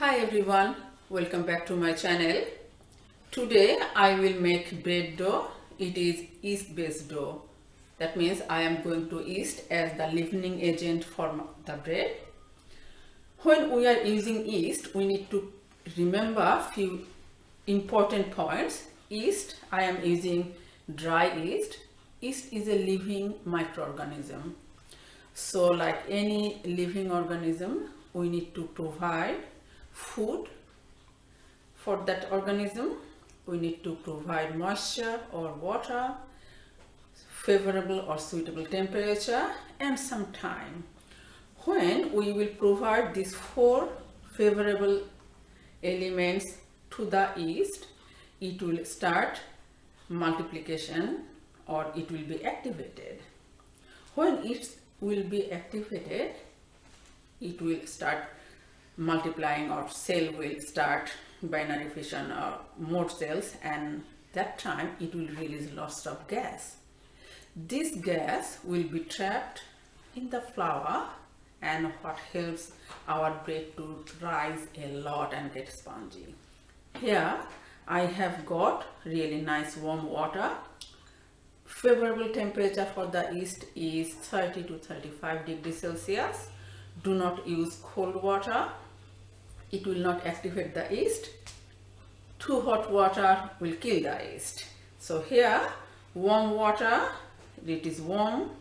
Hi everyone, welcome back to my channel. Today I will make bread dough. It is yeast based dough. That means I am going to yeast as the leavening agent for the bread. When we are using yeast, we need to remember few important points. Yeast, I am using dry yeast. Yeast is a living microorganism. So like any living organism, we need to provide food for that organism. We need to provide moisture or water, favorable or suitable temperature, and some time. When we will provide these four favorable elements to the yeast, it will start multiplication or it will be activated. When it will be activated, it will start multiplying, or cell will start binary fission or more cells, and that time it will release lots of gas. This gas will be trapped in the flour and what helps our bread to rise a lot and get spongy. Here I have got really nice warm water. Favorable temperature for the yeast is 30 to 35 degrees Celsius. Do not use cold water. It will not activate the yeast. Too hot water will kill the yeast. So here warm water, it is warm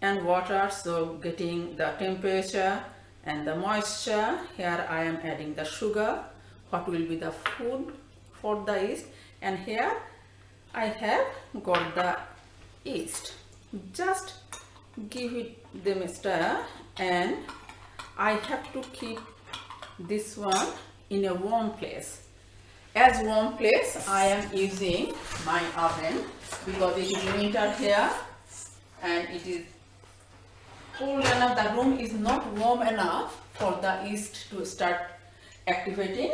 and water, so getting the temperature and the moisture. Here I am adding the sugar, what will be the food for the yeast, and here I have got the yeast. Just give it them a stir, and I have to keep this one in a warm place. As warm place, I am using my oven because it is winter here and it is cold enough. The room is not warm enough for the yeast to start activating.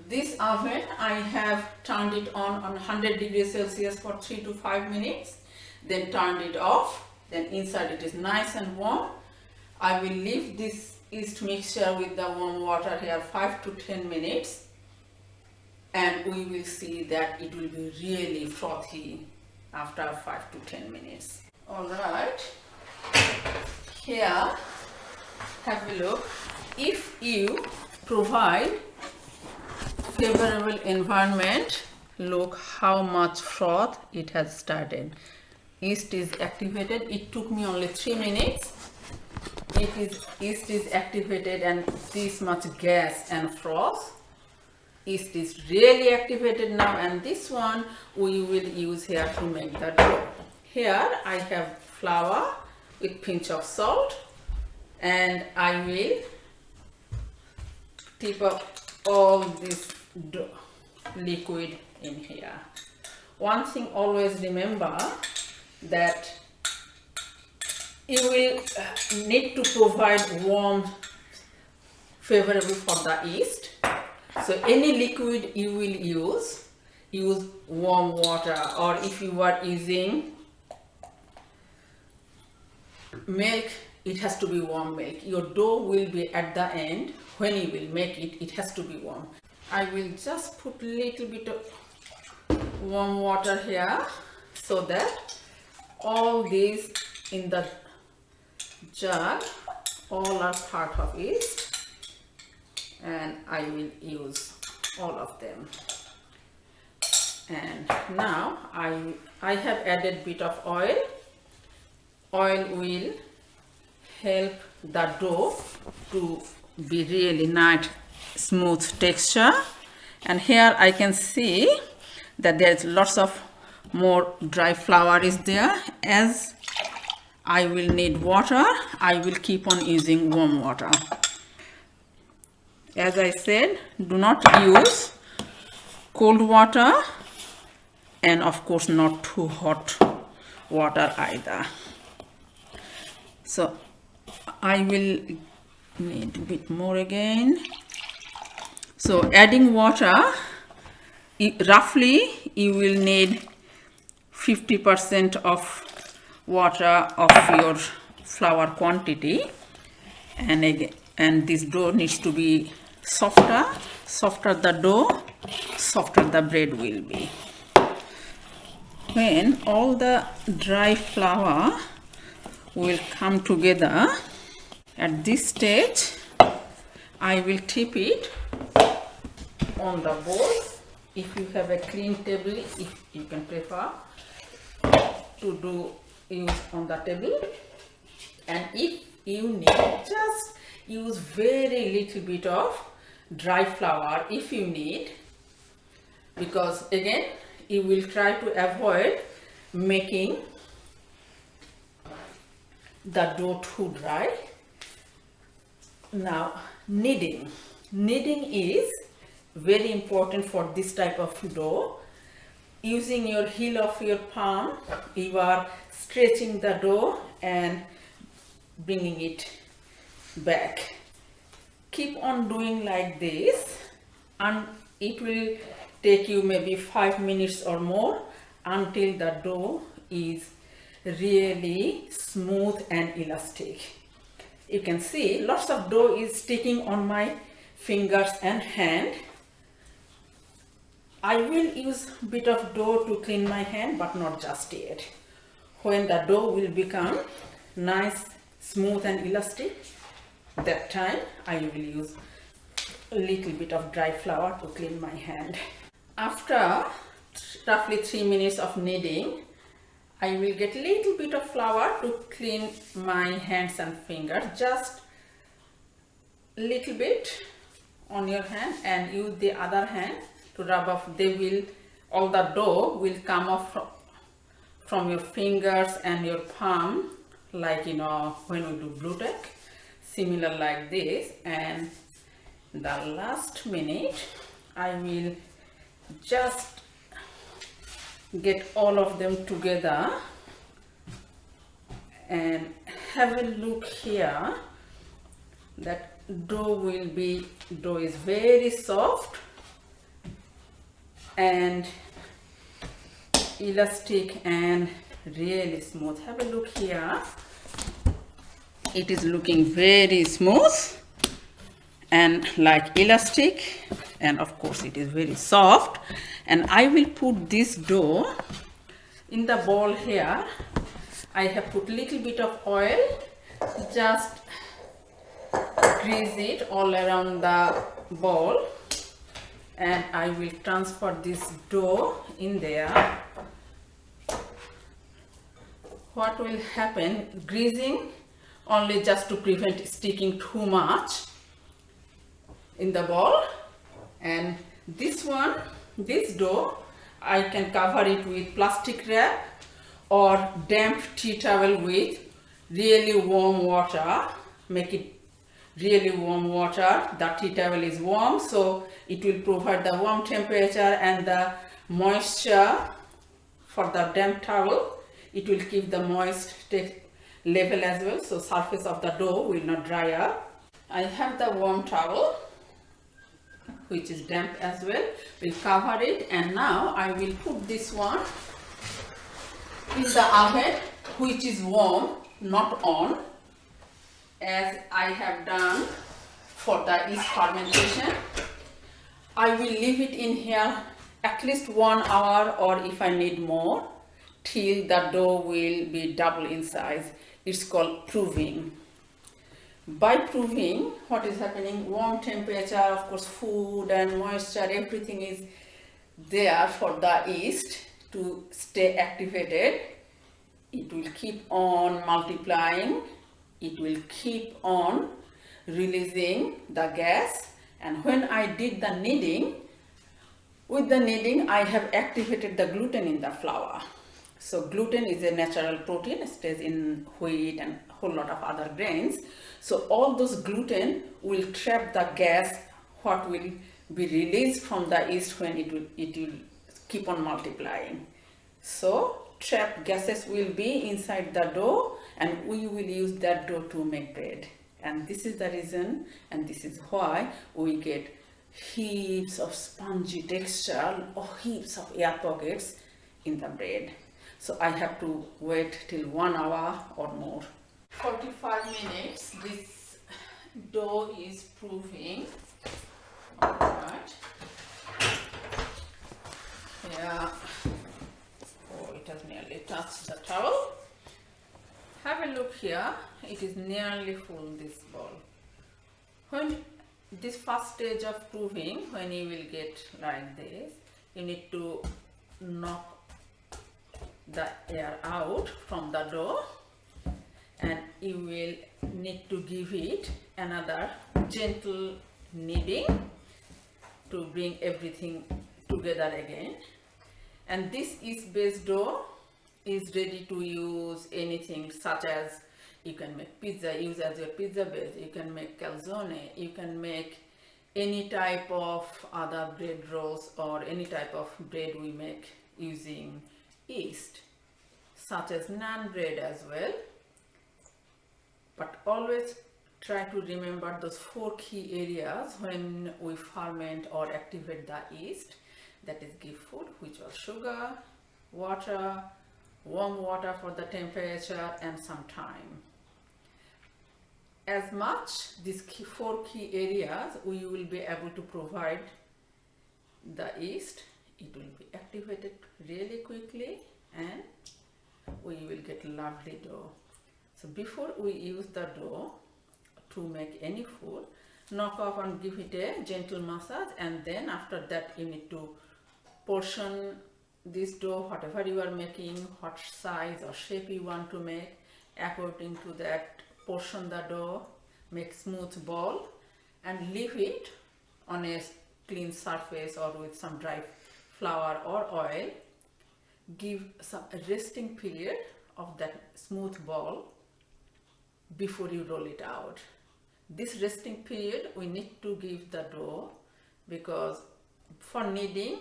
This oven, I have turned it on 100 degrees Celsius for 3 to 5 minutes, then turned it off. Then inside it is nice and warm. I will leave this yeast mixture with the warm water here 5 to 10 minutes, and we will see that it will be really frothy after 5 to 10 minutes. Alright, here have a look. If you provide favorable environment, look how much froth it has started. Yeast is activated. It took me only 3 minutes. Yeast is activated and this much gas and froth. Yeast is really activated now, and this one we will use here to make the dough. Here I have flour with pinch of salt, and I will tip up all this liquid in here. One thing always remember, that you will need to provide warm, favorable for the yeast. So any liquid you will use warm water, or if you are using milk, it has to be warm milk. Your dough will be at the end. When you will make it, it has to be warm. I will just put a little bit of warm water here so that all these in the jar all are part of yeast, and I will use all of them. And now I have added bit of oil. Oil will help the dough to be really nice, smooth texture. And here I can see that there's lots of more dry flour is there. As I will need water, I will keep on using warm water. As I said, do not use cold water, and of course not too hot water either. So I will need a bit more again. So adding water, roughly you will need 50% of water of your flour quantity, and again and this dough needs to be softer. Softer the dough, softer the bread will be. When all the dry flour will come together, at this stage I will tip it on the bowl. If you have a clean table, if you can prefer to use on the table, and if you need, just use very little bit of dry flour if you need, because again you will try to avoid making the dough too dry. Now kneading is very important for this type of dough. Using your heel of your palm, you are stretching the dough and bringing it back. Keep on doing like this, and it will take you maybe 5 minutes or more until the dough is really smooth and elastic. You can see lots of dough is sticking on my fingers and hand. I will use a bit of dough to clean my hand, but not just yet. When the dough will become nice, smooth and elastic, that time I will use a little bit of dry flour to clean my hand. After roughly 3 minutes of kneading, I will get a little bit of flour to clean my hands and fingers. Just a little bit on your hand and use the other hand to rub off. All the dough will come off from your fingers and your palm, like when we do blue tack, similar like this. And the last minute I will just get all of them together and have a look here. That dough is very soft and elastic and really smooth. Have a look here. It is looking very smooth and like elastic, and of course it is very soft. And I will put this dough in the bowl here. I have put little bit of oil, just grease it all around the bowl, and I will transfer this dough in there. What will happen, greasing only just to prevent sticking too much in the bowl. And this dough, I can cover it with plastic wrap or damp tea towel with really warm water. Make it really warm water. The tea towel is warm, so it will provide the warm temperature and the moisture for the damp towel. It will keep the moist level as well, so surface of the dough will not dry up. I have the warm towel which is damp as well. We'll cover it, and now I will put this one in the oven which is warm, not on, as I have done for the yeast fermentation. I will leave it in here at least 1 hour, or if I need more, till the dough will be double in size. It's called proving. By proving, what is happening, warm temperature, of course food and moisture, everything is there for the yeast to stay activated. It will keep on multiplying, it will keep on releasing the gas. And when I did the kneading, with the kneading I have activated the gluten in the flour. So gluten is a natural protein, it stays in wheat and a whole lot of other grains. So all those gluten will trap the gas what will be released from the yeast when it will keep on multiplying. So trapped gases will be inside the dough, and we will use that dough to make bread. And this is the reason, and this is why we get heaps of spongy texture or heaps of air pockets in the bread. So I have to wait till 1 hour or more. 45 minutes, this dough is proving. Alright. Yeah. Oh, it has nearly touched the towel. Have a look here. It is nearly full, this bowl. When this first stage of proving, when you will get like this, you need to knock the air out from the dough, and you will need to give it another gentle kneading to bring everything together again. And this yeast-based dough is ready to use anything, such as you can make pizza, use as your pizza base, you can make calzone, you can make any type of other bread rolls or any type of bread we make using yeast, such as naan bread as well. But always try to remember those 4 key areas when we ferment or activate the yeast, that is give food, which was sugar, water, warm water for the temperature, and some time. As much these 4 key areas we will be able to provide the yeast, it will be activated really quickly and we will get lovely dough. So before we use the dough to make any food, knock off and give it a gentle massage, and then after that you need to portion this dough, whatever you are making, what size or shape you want to make, according to that portion the dough, make smooth ball and leave it on a clean surface or with some dry flour or oil. Give some resting period of that smooth ball before you roll it out. This resting period we need to give the dough because for kneading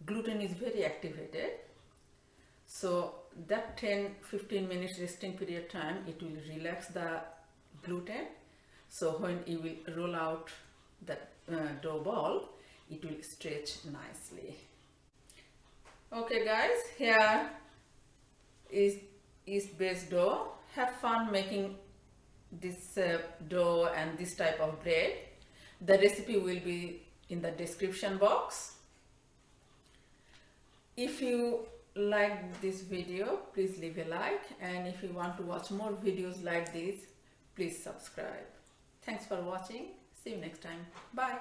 gluten is very activated. So that 10-15 minutes resting period time, it will relax the gluten. So when you will roll out that dough ball, it will stretch nicely. Okay guys, here is yeast-based dough. Have fun making this dough and this type of bread. The recipe will be in the description box. If you like this video, please leave a like, and if you want to watch more videos like this, please subscribe. Thanks for watching. See you next time. Bye.